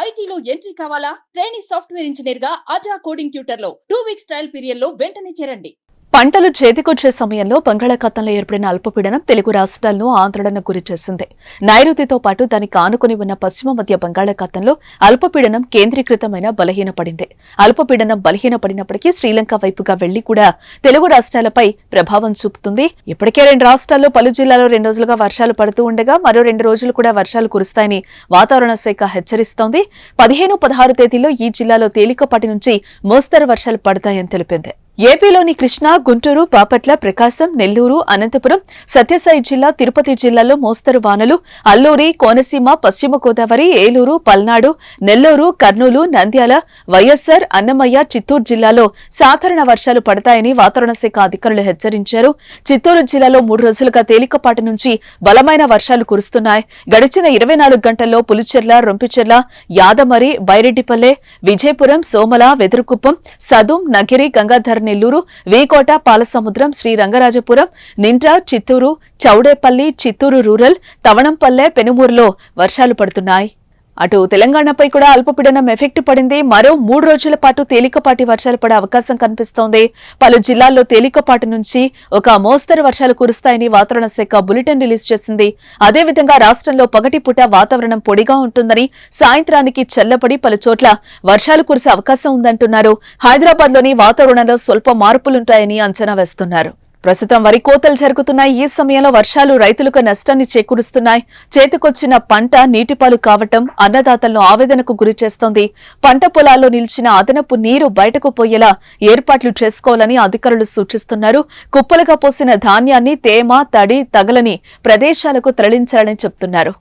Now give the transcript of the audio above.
ఐటీలో ఎంట్రీ కావాలా? Trainee software engineer గా అజా కోడింగ్ ట్యూటర్ లో 2 వీక్స్ ట్రయల్ పీరియడ్ లో వెంటనే చేరండి. పంటలు చేతికొచ్చే సమయంలో బంగాళాఖాతంలో ఏర్పడిన అల్పపీడనం తెలుగు రాష్ట్రాలను ఆందోళనకు గురిచేసింది. నైరుతితో పాటు దానికి ఆనుకుని ఉన్న పశ్చిమ మధ్య బంగాళాఖాతంలో అల్పపీడనం కేంద్రీకృతమైన బలహీనపడింది. అల్పపీడనం బలహీనపడినప్పటికీ శ్రీలంక వైపుగా వెళ్లి కూడా తెలుగు రాష్ట్రాలపై ప్రభావం చూపుతుంది. ఇప్పటికే 2 రాష్ట్రాల్లో పలు జిల్లాల్లో 2 రోజులుగా వర్షాలు పడుతూ ఉండగా మరో 2 రోజులు కూడా వర్షాలు కురుస్తాయని వాతావరణ శాఖ హెచ్చరిస్తోంది. 15, 16 తేదీల్లో ఈ జిల్లాలో తేలికపాటి నుంచి మోస్తరు వర్షాలు పడతాయని తెలిపింది. ఏపీలోని కృష్ణా, గుంటూరు, బాపట్ల, ప్రకాశం, నెల్లూరు, అనంతపురం, సత్యసాయి జిల్లా, తిరుపతి జిల్లాల్లో మోస్తరు వానలు, అల్లూరి, కోనసీమ, పశ్చిమ గోదావరి, ఏలూరు, పల్నాడు, నెల్లూరు, కర్నూలు, నంద్యాల, వైఎస్సార్, అన్నమయ్య, చిత్తూరు జిల్లాలో సాధారణ వర్షాలు పడతాయని వాతావరణ శాఖ అధికారులు హెచ్చరించారు. చిత్తూరు జిల్లాలో 3 రోజులుగా తేలికపాటి నుంచి బలమైన వర్షాలు కురుస్తున్నాయి. గడిచిన 24 గంటల్లో పులిచెర్ల, రొంపిచెర్ల, యాదమరి, బైరెడ్డిపల్లె, విజయపురం, సోమల, వెదురుకుప్పం, సదుం, నగిరి, గంగాధర్, నెల్లూరు, వీకోట, పాలసముద్రం, శ్రీరంగరాజపురం, నిండ్ర, చిత్తూరు, చౌడేపల్లి, చిత్తూరు రూరల్, తవణంపల్లె, పెనుమూరులో వర్షాలు పడుతున్నాయి. అటు తెలంగాణపై కూడా అల్పపీడనం ఎఫెక్ట్ పడింది. మరో 3 రోజుల పాటు తేలికపాటి వర్షాలు పడే అవకాశం కనిపిస్తోంది. పలు జిల్లాల్లో తేలికపాటి నుంచి ఒక మోస్తరు వర్షాలు కురుస్తాయని వాతావరణ శాఖ బులెటిన్ రిలీజ్ చేసింది. అదేవిధంగా రాష్ట్రంలో పగటిపూట వాతావరణం పొడిగా ఉంటుందని, సాయంత్రానికి చల్లబడి పలు చోట్ల వర్షాలు కురిసే అవకాశం ఉందంటున్నారు. హైదరాబాద్లోని వాతావరణంలో స్వల్ప మార్పులుంటాయని అంచనా వేస్తున్నారు. ప్రస్తుతం వరి కోతలు జరుగుతున్నాయి. ఈ సమయంలో వర్షాలు రైతులకు నష్టాన్ని చేకూరుస్తున్నాయి. చేతికొచ్చిన పంట నీటిపాలు కావటం అన్నదాతలను ఆవేదనకు గురిచేస్తోంది. పంట పొలాల్లో నిలిచిన అదనపు నీరు బయటకు పోయేలా ఏర్పాట్లు చేసుకోవాలని అధికారులు సూచిస్తున్నారు. కుప్పలుగా పోసిన ధాన్యాన్ని తేమ, తడి తగలని ప్రదేశాలకు తరలించాలని చెబుతున్నారు.